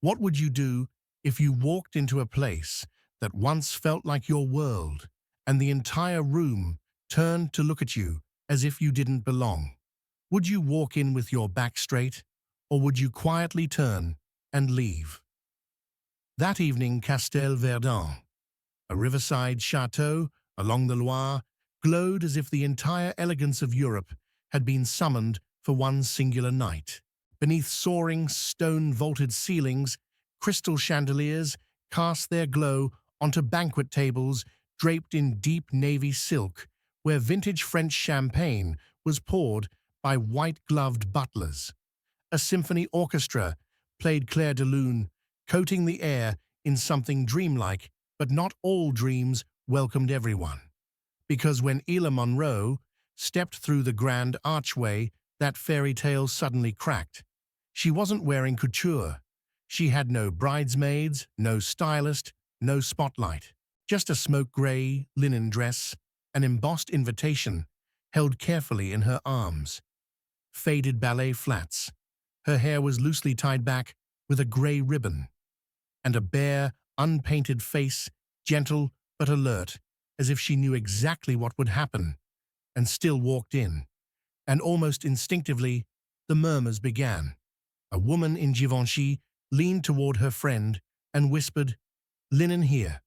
What would you do if you walked into a place that once felt like your world and the entire room turned to look at you as if you didn't belong? Would you walk in with your back straight, or would you quietly turn and leave? That evening, Castel Verdun, a riverside chateau along the Loire, glowed as if the entire elegance of Europe had been summoned for one singular night. Beneath soaring, stone-vaulted ceilings, crystal chandeliers cast their glow onto banquet tables draped in deep navy silk, where vintage French champagne was poured by white-gloved butlers. A symphony orchestra played Clair de Lune, coating the air in something dreamlike, but not all dreams welcomed everyone. Because when Ela Monroe stepped through the grand archway, that fairy tale suddenly cracked. She wasn't wearing couture. She had no bridesmaids, no stylist, no spotlight. Just a smoke-gray linen dress, an embossed invitation held carefully in her arms. Faded ballet flats. Her hair was loosely tied back with a gray ribbon. And a bare, unpainted face, gentle but alert, as if she knew exactly what would happen, and still walked in. And almost instinctively, the murmurs began. A woman in Givenchy leaned toward her friend and whispered, "Linen here."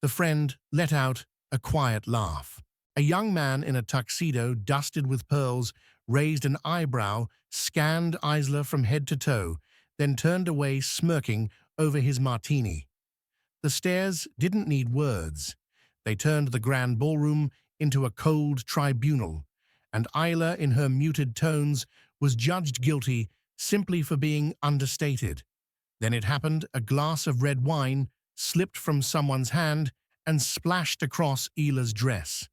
The friend let out a quiet laugh. A young man in a tuxedo dusted with pearls raised an eyebrow, scanned Isla from head to toe, then turned away smirking over his martini. The stares didn't need words. They turned the grand ballroom into a cold tribunal, and Isla, in her muted tones, was judged guilty simply for being understated. Then it happened. A glass of red wine slipped from someone's hand and splashed across Ila's dress.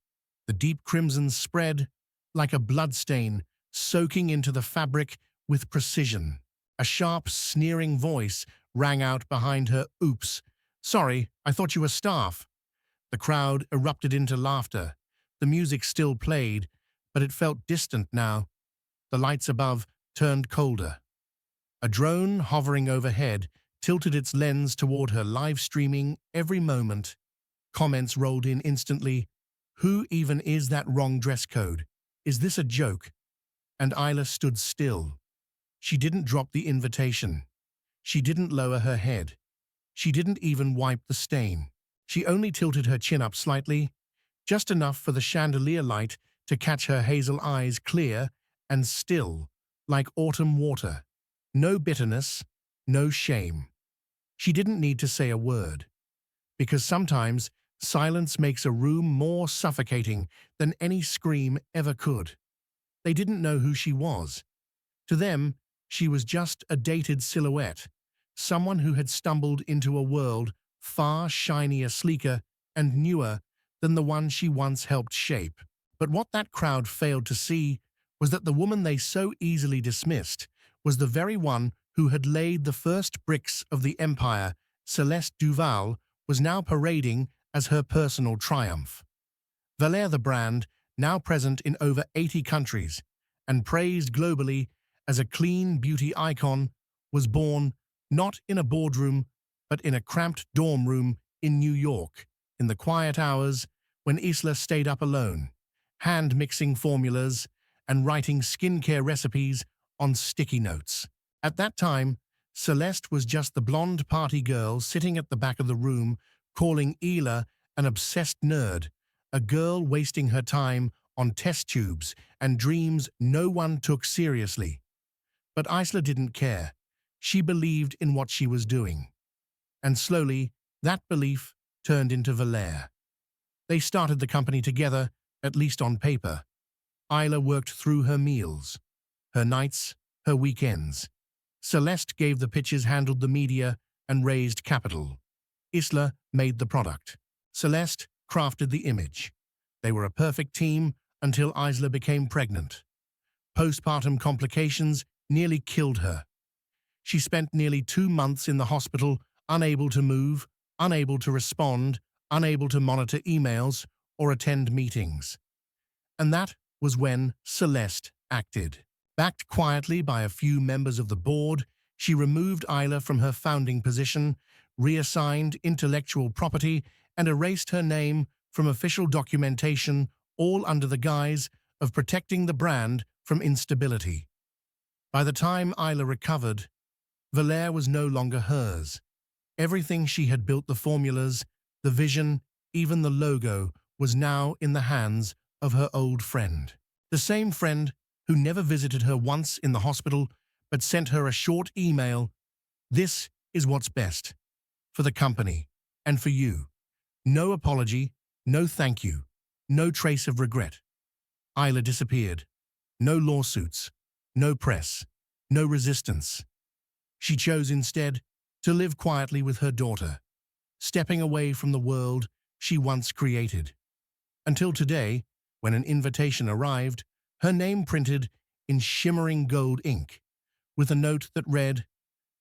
The deep crimson spread like a bloodstain, soaking into the fabric with precision. A sharp, sneering voice rang out behind her. "Oops. Sorry, I thought you were staff." The crowd erupted into laughter. The music still played, but it felt distant now. The lights above turned colder. A drone hovering overhead tilted its lens toward her, live streaming every moment. Comments rolled in instantly. "Who even is that? Wrong dress code? Is this a joke?" And Isla stood still. She didn't drop the invitation. She didn't lower her head. She didn't even wipe the stain. She only tilted her chin up slightly, just enough for the chandelier light to catch her hazel eyes, clear and still, like autumn water. No bitterness, no shame. She didn't need to say a word, because sometimes silence makes a room more suffocating than any scream ever could. They didn't know who she was. To them, she was just a dated silhouette, someone who had stumbled into a world far shinier, sleeker, and newer than the one she once helped shape. But what that crowd failed to see was that the woman they so easily dismissed was the very one who had laid the first bricks of the empire. Celeste Duval was now parading as her personal triumph. Valère, the brand, now present in over 80 countries and praised globally as a clean beauty icon, was born not in a boardroom, but in a cramped dorm room in New York, in the quiet hours when Isla stayed up alone, hand-mixing formulas and writing skincare recipes on sticky notes. At that time, Celeste was just the blonde party girl sitting at the back of the room, calling Ela an obsessed nerd, a girl wasting her time on test tubes and dreams no one took seriously. But Isla didn't care. She believed in what she was doing. And slowly, that belief turned into Valère. They started the company together, at least on paper. Isla worked through her meals, her nights, her weekends. Celeste gave the pitches, handled the media, and raised capital. Isla made the product. Celeste crafted the image. They were a perfect team until Isla became pregnant. Postpartum complications nearly killed her. She spent nearly 2 months in the hospital, unable to move, unable to respond, unable to monitor emails or attend meetings. And that was when Celeste acted. Backed quietly by a few members of the board, She removed Isla from her founding position, reassigned intellectual property, and erased her name from official documentation, all under the guise of protecting the brand from instability. By the time Isla recovered, Valère was no longer hers. Everything she had built, the formulas, the vision, even the logo, was now in the hands of her old friend. The same friend who never visited her once in the hospital but sent her a short email. "This is what's best for the company and for you. No apology, no thank you, no trace of regret." Isla disappeared. No lawsuits, no press, no resistance. She chose instead to live quietly with her daughter, stepping away from the world she once created. Until today, when an invitation arrived, her name printed in shimmering gold ink, with a note that read,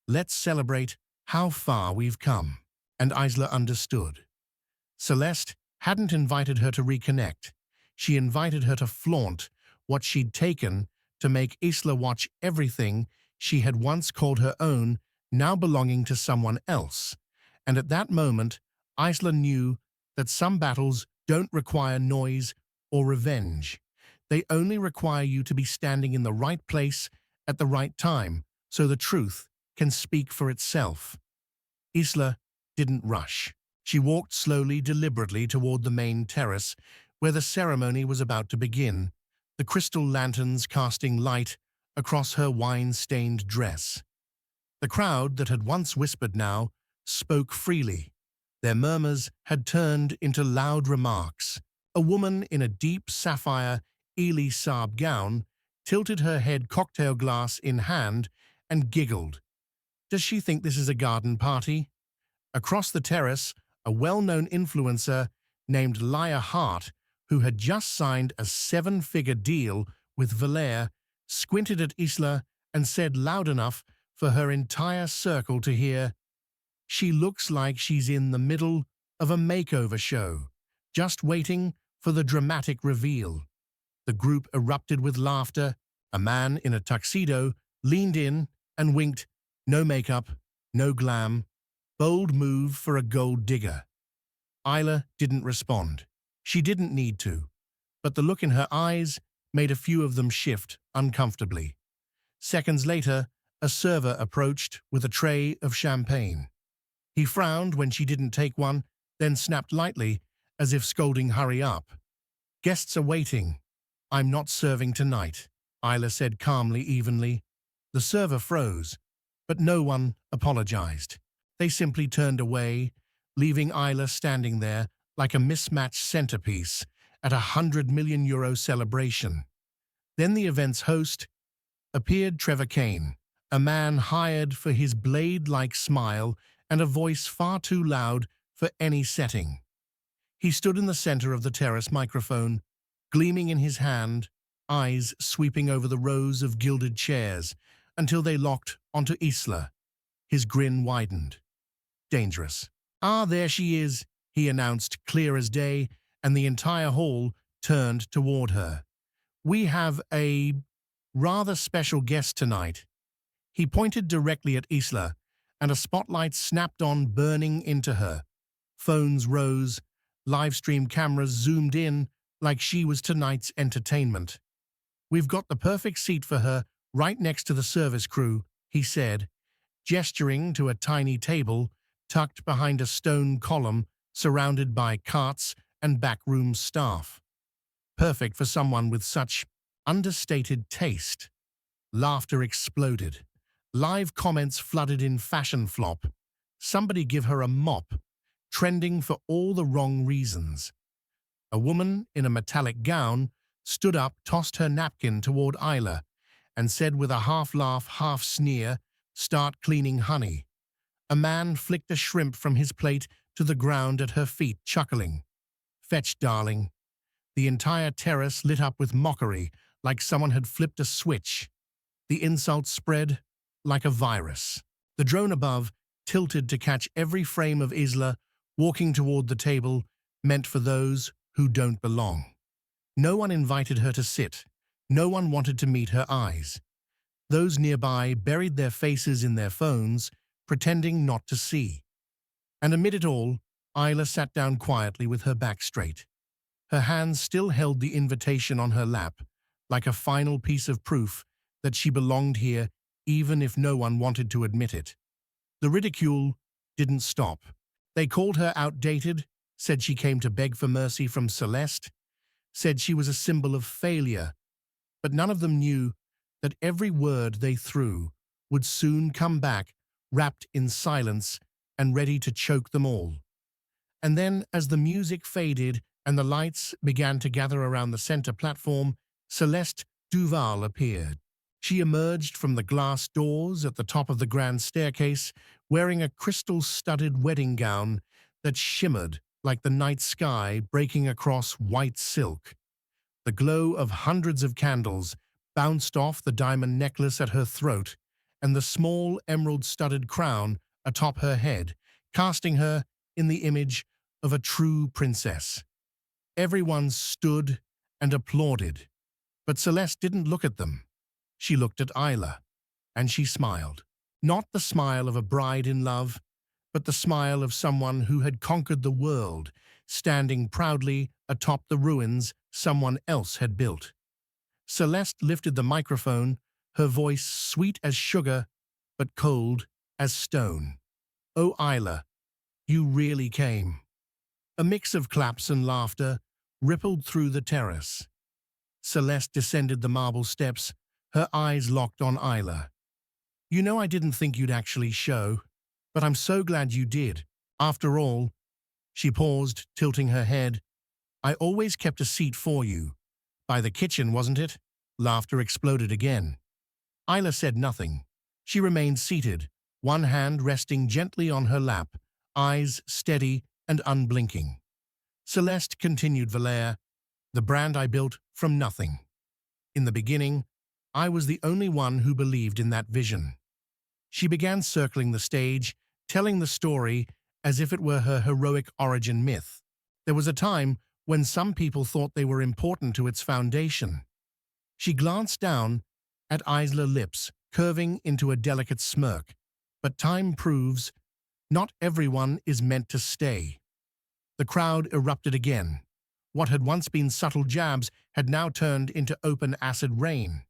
"Let's celebrate how far we've come." And Isla understood. Celeste hadn't invited her to reconnect. She invited her to flaunt what she'd taken to make Isla watch everything she had once called her own, now belonging to someone else. And at that moment, Isla knew that some battles don't require noise or revenge. They only require you to be standing in the right place at the right time, so the truth can speak for itself. Isla didn't rush. She walked slowly, deliberately toward the main terrace, where the ceremony was about to begin, the crystal lanterns casting light across her wine-stained dress. The crowd that had once whispered now spoke freely. Their murmurs had turned into loud remarks. A woman in a deep sapphire Elie Saab gown tilted her head, cocktail glass in hand, and giggled. Does she think this is a garden party? Across the terrace, a well-known influencer named Lyra Hart, who had just signed a 7-figure deal with Valère, squinted at Isla and said loud enough for her entire circle to hear, "She looks like she's in the middle of a makeover show, just waiting for the dramatic reveal." The group erupted with laughter. A man in a tuxedo leaned in and winked. No makeup, no glam. Bold move for a gold digger. Isla didn't respond. She didn't need to, but the look in her eyes made a few of them shift uncomfortably. Seconds later, a server approached with a tray of champagne. He frowned when she didn't take one, then snapped lightly, as if scolding, "Hurry up. Guests are waiting." "I'm not serving tonight," Isla said calmly, evenly. The server froze, but no one apologized. They simply turned away, leaving Isla standing there like a mismatched centerpiece at a €100 million celebration. Then the event's host appeared, Trevor Kane, a man hired for his blade-like smile and a voice far too loud for any setting. He stood in the center of the terrace, microphone gleaming in his hand, eyes sweeping over the rows of gilded chairs until they locked onto Isla. His grin widened. "Dangerous." "Ah, there she is," he announced, clear as day, and the entire hall turned toward her. "We have a rather special guest tonight." He pointed directly at Isla, and a spotlight snapped on, burning into her. Phones rose, live-stream cameras zoomed in like she was tonight's entertainment. "We've got the perfect seat for her right next to the service crew," he said, gesturing to a tiny table tucked behind a stone column surrounded by carts and backroom staff. "Perfect for someone with such understated taste." Laughter exploded. Live comments flooded in fashion flop. "Somebody give her a mop," trending for all the wrong reasons. A woman in a metallic gown stood up, tossed her napkin toward Isla, and said with a half-laugh, half-sneer, "Start cleaning, honey." A man flicked a shrimp from his plate to the ground at her feet, chuckling. "Fetch, darling." The entire terrace lit up with mockery, like someone had flipped a switch. The insults spread like a virus. The drone above tilted to catch every frame of Isla walking toward the table meant for those who don't belong. No one invited her to sit. No one wanted to meet her eyes. Those nearby buried their faces in their phones, pretending not to see. And amid it all, Isla sat down quietly with her back straight. Her hands still held the invitation on her lap, like a final piece of proof that she belonged here even if no one wanted to admit it. The ridicule didn't stop. They called her outdated, said she came to beg for mercy from Celeste, said she was a symbol of failure, but none of them knew that every word they threw would soon come back, wrapped in silence and ready to choke them all. And then, as the music faded and the lights began to gather around the center platform, Celeste Duval appeared. She emerged from the glass doors at the top of the grand staircase, wearing a crystal-studded wedding gown that shimmered like the night sky breaking across white silk. The glow of hundreds of candles bounced off the diamond necklace at her throat and the small emerald-studded crown atop her head, casting her in the image of a true princess. Everyone stood and applauded, but Celeste didn't look at them. She looked at Isla, and she smiled. Not the smile of a bride in love, but the smile of someone who had conquered the world, standing proudly atop the ruins someone else had built. Celeste lifted the microphone, her voice sweet as sugar, but cold as stone. "Oh, Isla, you really came." A mix of claps and laughter rippled through the terrace. Celeste descended the marble steps, her eyes locked on Isla. "You know I didn't think you'd actually show, but I'm so glad you did. After all," she paused, tilting her head, "I always kept a seat for you. By the kitchen, wasn't it?" Laughter exploded again. Isla said nothing. She remained seated, one hand resting gently on her lap, eyes steady and unblinking. Celeste continued Valère, "The brand I built from nothing. In the beginning, I was the only one who believed in that vision." She began circling the stage, telling the story as if it were her heroic origin myth. There was a time when some people thought they were important to its foundation. She glanced down at Isla's lips, curving into a delicate smirk. But time proves not everyone is meant to stay. The crowd erupted again. What had once been subtle jabs had now turned into open acid rain.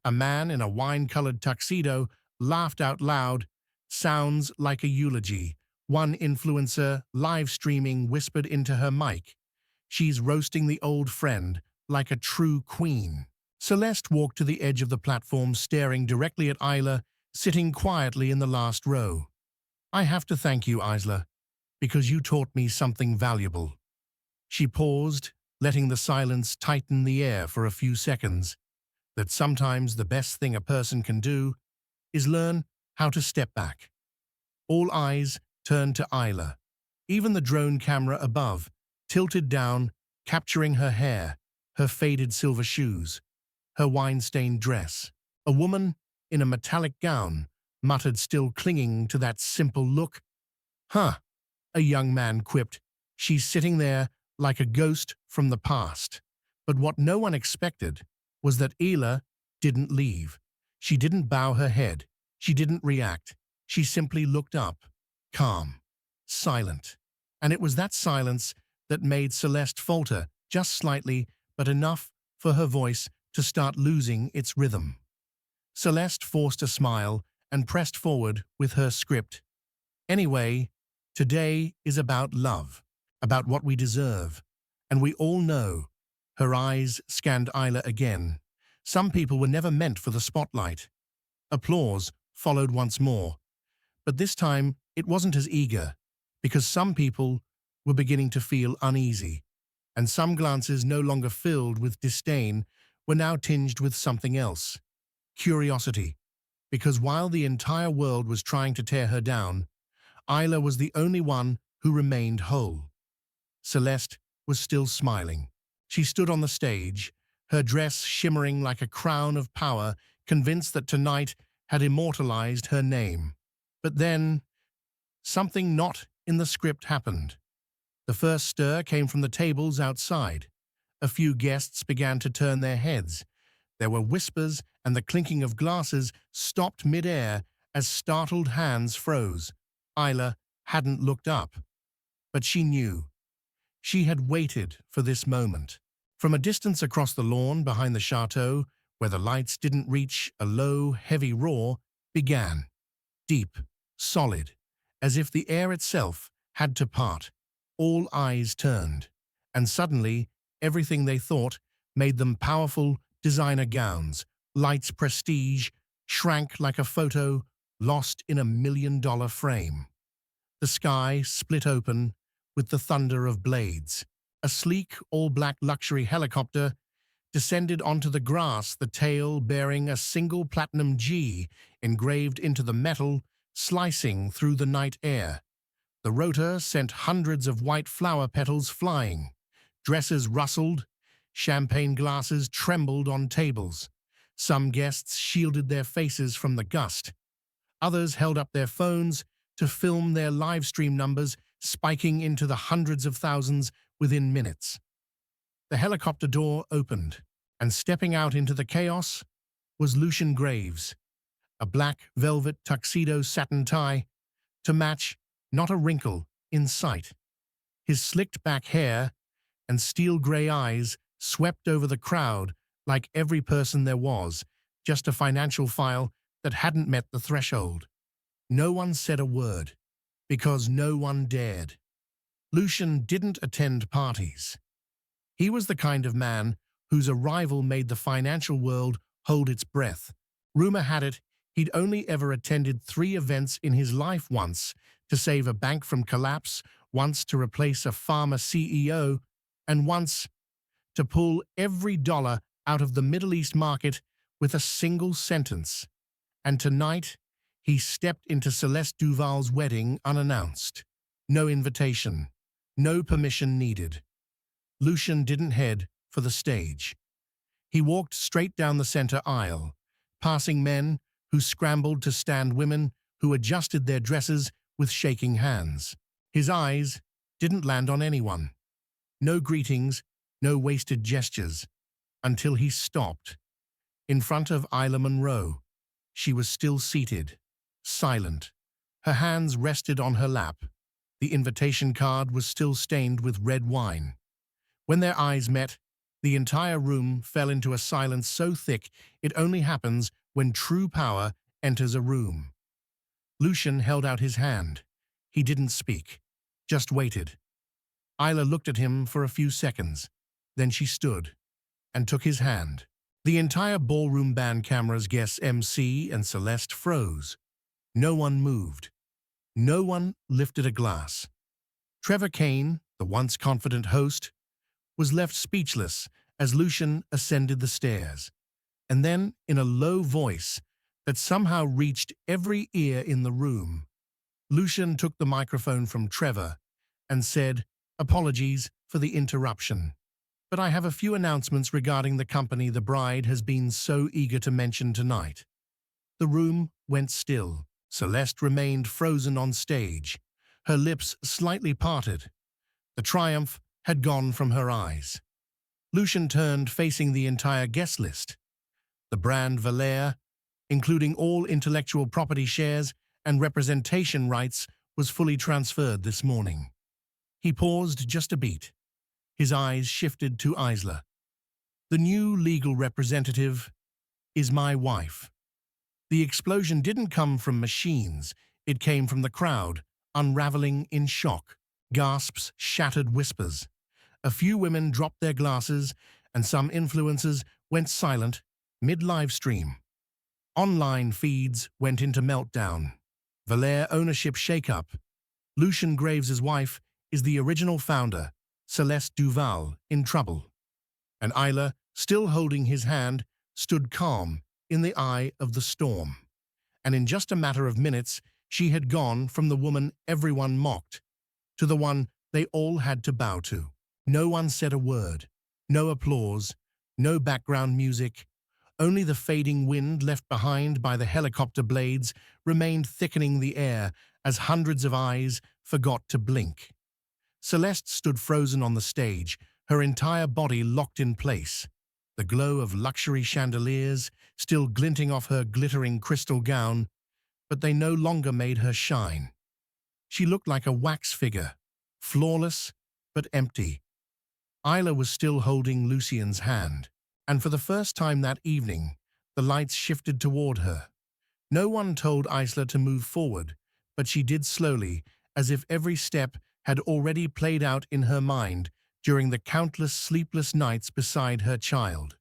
A man in a wine-colored tuxedo laughed out loud, sounds like a eulogy. One influencer, live streaming, whispered into her mic, "She's roasting the old friend like a true queen." Celeste walked to the edge of the platform, staring directly at Isla, sitting quietly in the last row. "I have to thank you, Isla, because you taught me something valuable." She paused, letting the silence tighten the air for a few seconds. That sometimes the best thing a person can do is learn how to step back. All eyes turned to Isla. Even the drone camera above tilted down, capturing her hair, her faded silver shoes, her wine-stained dress. A woman in a metallic gown muttered, still clinging to that simple look. "Huh," a young man quipped. "She's sitting there like a ghost from the past." But what no one expected was that Isla didn't leave. She didn't bow her head. She didn't react. She simply looked up, calm, silent. And it was that silence that made Celeste falter, just slightly, but enough for her voice to start losing its rhythm. Celeste forced a smile and pressed forward with her script. "Anyway, today is about love, about what we deserve. And we all know." Her eyes scanned Isla again. "Some people were never meant for the spotlight." Applause followed once more. But this time it wasn't as eager, because some people were beginning to feel uneasy, and some glances, no longer filled with disdain, were now tinged with something else. Curiosity. Because while the entire world was trying to tear her down, Isla was the only one who remained whole. Celeste was still smiling. She stood on the stage, her dress shimmering like a crown of power, convinced that tonight had immortalized her name. But then, something not in the script happened. The first stir came from the tables outside. A few guests began to turn their heads. There were whispers and the clinking of glasses stopped mid-air as startled hands froze. Isla hadn't looked up, but she knew. She had waited for this moment. From a distance across the lawn behind the chateau, where the lights didn't reach, a low, heavy roar began. Deep, solid, as if the air itself had to part. All eyes turned, and suddenly everything they thought made them powerful designer gowns, lights prestige, shrank like a photo lost in $1 million frame. The sky split open with the thunder of blades. A sleek, all-black luxury helicopter descended onto the grass, the tail bearing a single platinum G engraved into the metal, slicing through the night air. The rotor sent hundreds of white flower petals flying. Dresses rustled, champagne glasses trembled on tables. Some guests shielded their faces from the gust. Others held up their phones to film their live stream numbers spiking into the hundreds of thousands within minutes. The helicopter door opened, and stepping out into the chaos was Lucian Graves, a black velvet tuxedo satin tie to match, not a wrinkle in sight. His slicked back hair and steel-gray eyes swept over the crowd like every person there was, just a financial file that hadn't met the threshold. No one said a word, because no one dared. Lucian didn't attend parties. He was the kind of man whose arrival made the financial world hold its breath. Rumor had it he'd only ever attended 3 events in his life: once to save a bank from collapse, once to replace a pharma CEO, and once to pull every dollar out of the Middle East market with a single sentence. And tonight, he stepped into Celeste Duval's wedding unannounced. No invitation, no permission needed. Lucian didn't head for the stage. He walked straight down the center aisle, passing men who scrambled to stand, women who adjusted their dresses with shaking hands. His eyes didn't land on anyone. No greetings, no wasted gestures, until he stopped. In front of Isla Monroe, she was still seated, silent. Her hands rested on her lap. The invitation card was still stained with red wine. When their eyes met, the entire room fell into a silence so thick it only happens when true power enters a room. Lucian held out his hand. He didn't speak, just waited. Isla looked at him for a few seconds. Then she stood and took his hand. The entire ballroom band, cameras, guests, MC, and Celeste froze. No one moved. No one lifted a glass. Trevor Kane, the once confident host, was left speechless as Lucian ascended the stairs. And then, in a low voice that somehow reached every ear in the room, Lucian took the microphone from Trevor and said, "Apologies for the interruption, but I have a few announcements regarding the company the bride has been so eager to mention tonight." The room went still. Celeste remained frozen on stage, her lips slightly parted. The triumph had gone from her eyes. Lucian turned, facing the entire guest list. The brand Billionaire, including all intellectual property shares and representation rights, was fully transferred this morning. He paused just a beat. His eyes shifted to Isla. "The new legal representative is my wife." The explosion didn't come from machines. It came from the crowd, unraveling in shock. Gasps, shattered whispers. A few women dropped their glasses, and some influencers went silent mid-live stream. Online feeds went into meltdown. Billionaire ownership shakeup. Lucian Graves' wife is the original founder, Celeste Duval, in trouble. And Isla, still holding his hand, stood calm in the eye of the storm. And in just a matter of minutes, she had gone from the woman everyone mocked to the one they all had to bow to. No one said a word. No applause. No background music. Only the fading wind left behind by the helicopter blades remained thickening the air as hundreds of eyes forgot to blink. Celeste stood frozen on the stage, her entire body locked in place. the glow of luxury chandeliers still glinting off her glittering crystal gown, but they no longer made her shine. She looked like a wax figure, flawless but empty. Isla was still holding Lucien's hand, and for the first time that evening, the lights shifted toward her. No one told Isla to move forward, but she did slowly, as if every step had already played out in her mind during the countless sleepless nights beside her child.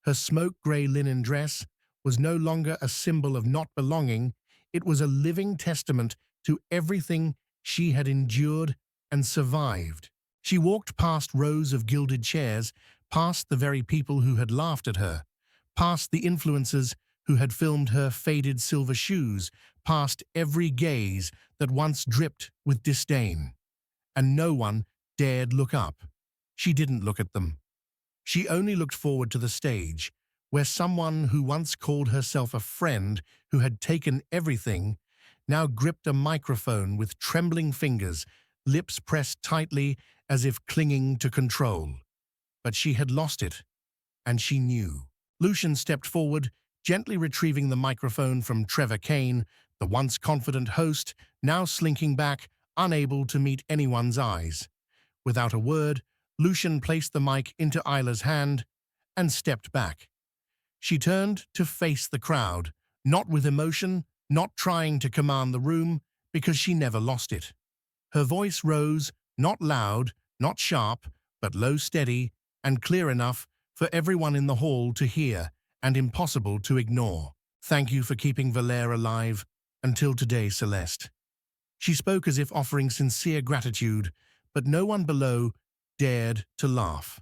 Her smoke-gray linen dress was no longer a symbol of not belonging, it was a living testament to everything she had endured and survived. She walked past rows of gilded chairs, past the very people who had laughed at her, past the influencers who had filmed her faded silver shoes, past every gaze that once dripped with disdain. And no one dared look up. She didn't look at them. She only looked forward to the stage, where someone who once called herself a friend who had taken everything now gripped a microphone with trembling fingers, lips pressed tightly as if clinging to control. But she had lost it, and she knew. Lucien stepped forward, gently retrieving the microphone from Trevor Kane, the once confident host, now slinking back, unable to meet anyone's eyes. Without a word, Lucien placed the mic into Isla's hand and stepped back. She turned to face the crowd, not with emotion, not trying to command the room, because she never lost it. Her voice rose, not loud, not sharp, but low, steady, and clear enough for everyone in the hall to hear and impossible to ignore. Thank you for keeping Valère alive until today, Celeste. She spoke as if offering sincere gratitude, but no one below dared to laugh.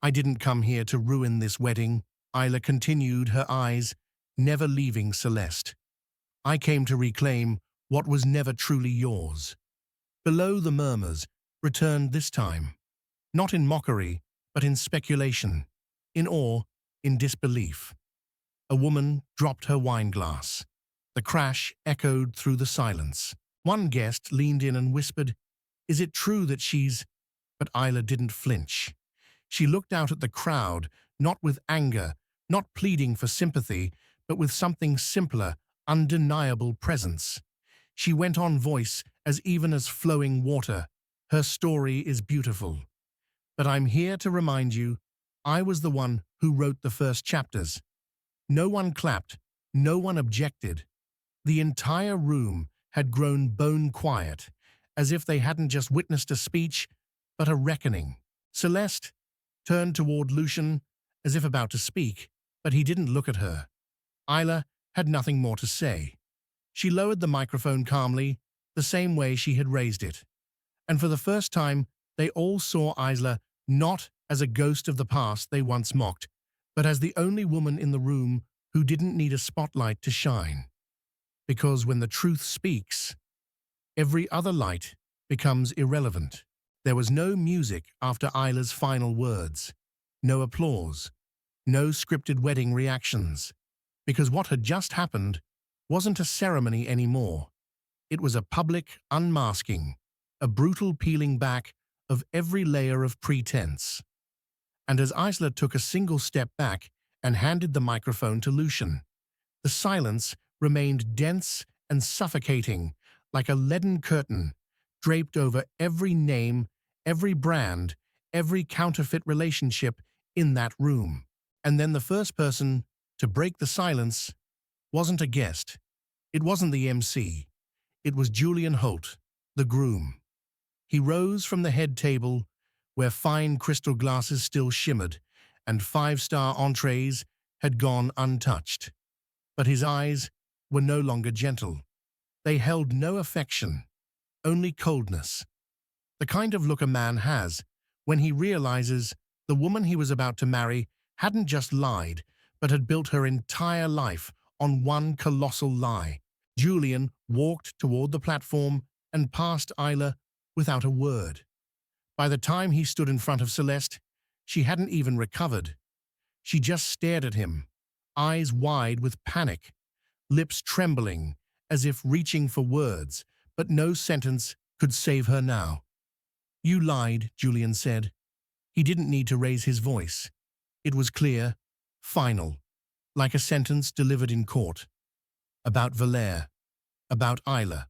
I didn't come here to ruin this wedding, Isla continued, her eyes never leaving Celeste. I came to reclaim what was never truly yours. Below, the murmurs returned this time, not in mockery, but in speculation, in awe, in disbelief. A woman dropped her wine glass. The crash echoed through the silence. One guest leaned in and whispered, "Is it true that she's—" But Isla didn't flinch. She looked out at the crowd, not with anger, not pleading for sympathy, but with something simpler, undeniable presence. She went on, voice as even as flowing water. Her story is beautiful. But I'm here to remind you, I was the one who wrote the first chapters. No one clapped, no one objected. The entire room had grown bone quiet, as if they hadn't just witnessed a speech, but a reckoning. Celeste turned toward Lucien, as if about to speak, but he didn't look at her. Isla had nothing more to say. She lowered the microphone calmly, the same way she had raised it. And for the first time, they all saw Isla not as a ghost of the past they once mocked, but as the only woman in the room who didn't need a spotlight to shine. Because when the truth speaks, every other light becomes irrelevant. There was no music after Isla's final words, no applause, no scripted wedding reactions, because what had just happened wasn't a ceremony anymore. It was a public unmasking, a brutal peeling back of every layer of pretense. And as Isla took a single step back and handed the microphone to Lucien, the silence remained dense and suffocating, like a leaden curtain draped over every name, every brand, every counterfeit relationship in that room. And then the first person to break the silence wasn't a guest. It wasn't the MC. It was Julian Holt, the groom. He rose from the head table, where fine crystal glasses still shimmered, and five-star entrees had gone untouched. But his eyes were no longer gentle. They held no affection, only coldness. The kind of look a man has when he realizes the woman he was about to marry hadn't just lied, but had built her entire life on one colossal lie. Julian walked toward the platform and past Isla without a word. By the time he stood in front of Celeste, she hadn't even recovered. She just stared at him, eyes wide with panic, lips trembling as if reaching for words, but no sentence could save her now. "You lied," Julian said. He didn't need to raise his voice. It was clear, final, like a sentence delivered in court. About Valère, about Isla,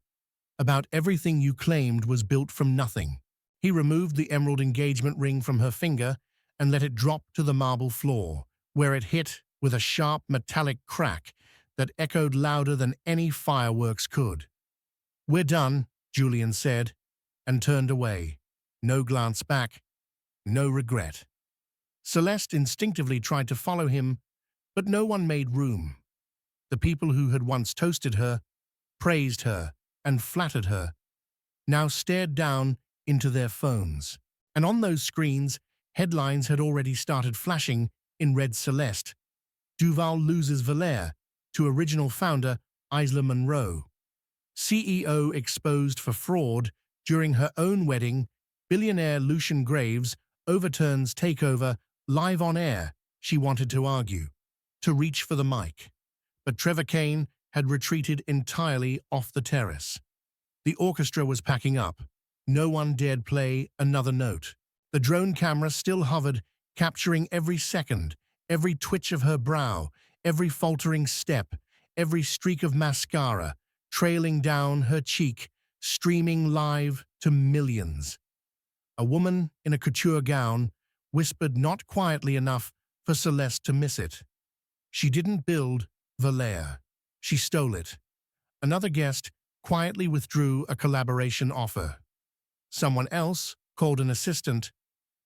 about everything you claimed was built from nothing. He removed the emerald engagement ring from her finger and let it drop to the marble floor, where it hit with a sharp metallic crack that echoed louder than any fireworks could. "We're done," Julian said, and turned away. No glance back, no regret. Celeste instinctively tried to follow him, but no one made room. The people who had once toasted her, praised her, and flattered her, now stared down into their phones. And on those screens, headlines had already started flashing in red Celeste. Duval loses Valère to original founder Isla Monroe. CEO exposed for fraud during her own wedding. Billionaire Lucian Graves overturns takeover live on air. She wanted to argue, to reach for the mic. But Trevor Kane had retreated entirely off the terrace. The orchestra was packing up. No one dared play another note. The drone camera still hovered, capturing every second, every twitch of her brow, every faltering step, every streak of mascara, trailing down her cheek, streaming live to millions. A woman in a couture gown whispered not quietly enough for Celeste to miss it. She didn't build Valère. She stole it. Another guest quietly withdrew a collaboration offer. Someone else called an assistant.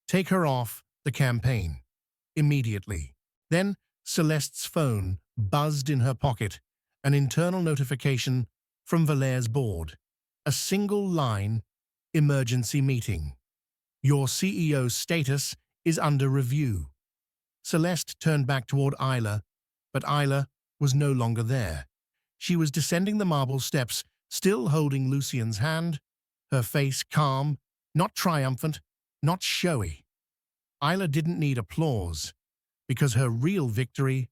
Take her off the campaign. Immediately. Then Celeste's phone buzzed in her pocket, an internal notification from Valère's board. A single line, emergency meeting. Your CEO's status is under review. Celeste turned back toward Isla, but Isla was no longer there. She was descending the marble steps, still holding Lucian's hand, her face calm, not triumphant, not showy. Isla didn't need applause, because her real victory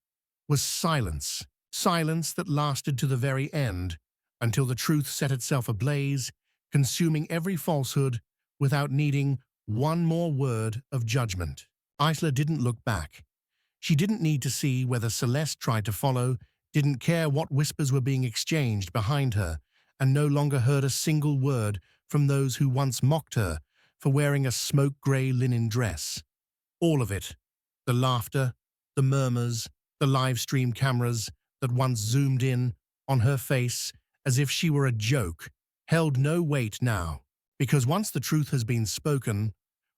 was silence. Silence that lasted to the very end, until the truth set itself ablaze, consuming every falsehood without needing one more word of judgment. Isla didn't look back. She didn't need to see whether Celeste tried to follow, didn't care what whispers were being exchanged behind her, and no longer heard a single word from those who once mocked her for wearing a smoke-gray linen dress. All of it, the laughter, the murmurs, the live stream cameras that once zoomed in on her face as if she were a joke, held no weight now. Because once the truth has been spoken,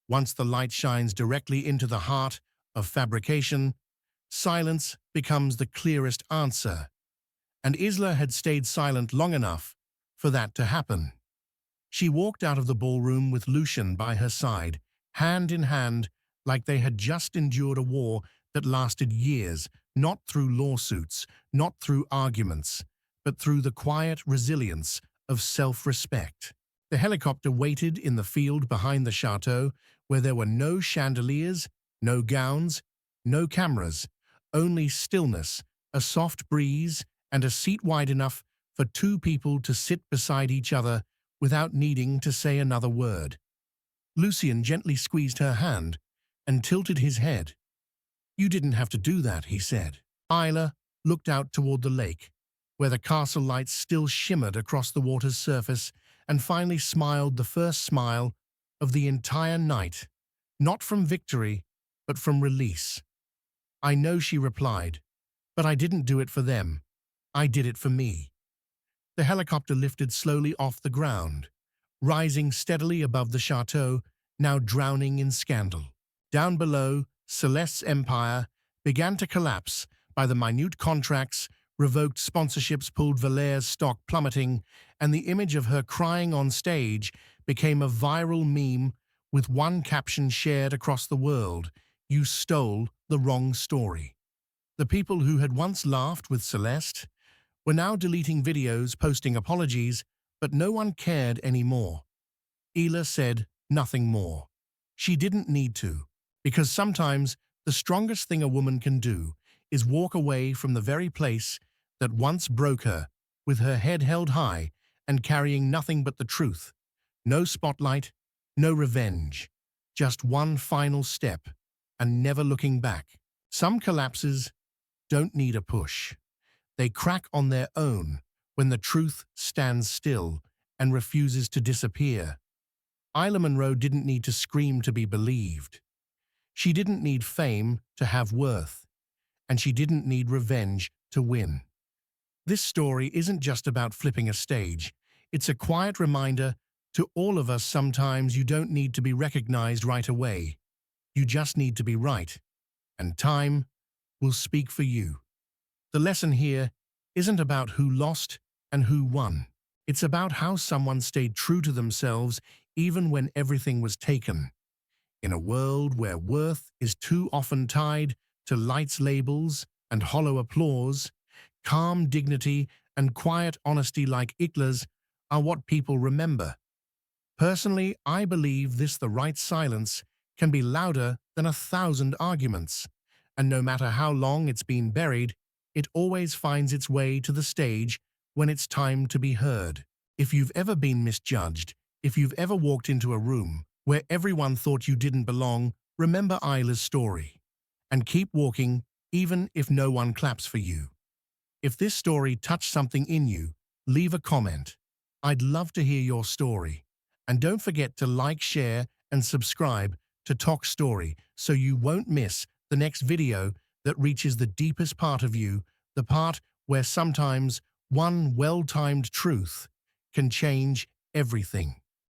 once the light shines directly into the heart of fabrication, silence becomes the clearest answer. And Isla had stayed silent long enough for that to happen. She walked out of the ballroom with Lucian by her side, hand in hand, like they had just endured a war that lasted years, not through lawsuits, not through arguments, but through the quiet resilience of self-respect. The helicopter waited in the field behind the chateau, where there were no chandeliers, no gowns, no cameras, only stillness, a soft breeze, and a seat wide enough for two people to sit beside each other without needing to say another word. Lucian gently squeezed her hand and tilted his head. "You didn't have to do that," he said. Isla looked out toward the lake, where the castle lights still shimmered across the water's surface, and finally smiled the first smile of the entire night, not from victory, but from release. "I know," she replied, "but I didn't do it for them. I did it for me." The helicopter lifted slowly off the ground, rising steadily above the chateau, now drowning in scandal. Down below, Celeste's empire began to collapse by the minute contracts, revoked sponsorships pulled Valère's stock plummeting, and the image of her crying on stage became a viral meme with one caption shared across the world: "You stole the wrong story." The people who had once laughed with Celeste were now deleting videos, posting apologies, but no one cared anymore. Isla said nothing more. She didn't need to, because sometimes the strongest thing a woman can do is walk away from the very place that once broke her, with her head held high and carrying nothing but the truth. No spotlight, no revenge, just one final step, and never looking back. Some collapses don't need a push. They crack on their own when the truth stands still and refuses to disappear. Isla Munro didn't need to scream to be believed. She didn't need fame to have worth, and she didn't need revenge to win. This story isn't just about flipping a stage. It's a quiet reminder to all of us sometimes you don't need to be recognized right away. You just need to be right, and time will speak for you. The lesson here isn't about who lost and who won. It's about how someone stayed true to themselves even when everything was taken. In a world where worth is too often tied to lights labels and hollow applause, calm dignity and quiet honesty like Ikla's are what people remember. Personally, I believe the right silence can be louder than 1,000 arguments, and no matter how long it's been buried, it always finds its way to the stage when it's time to be heard. If you've ever been misjudged, if you've ever walked into a room where everyone thought you didn't belong, remember Isla's story. And keep walking, even if no one claps for you. If this story touched something in you, leave a comment. I'd love to hear your story. And don't forget to like, share, and subscribe to Toch Story so you won't miss the next video that reaches the deepest part of you, the part where sometimes one well-timed truth can change everything.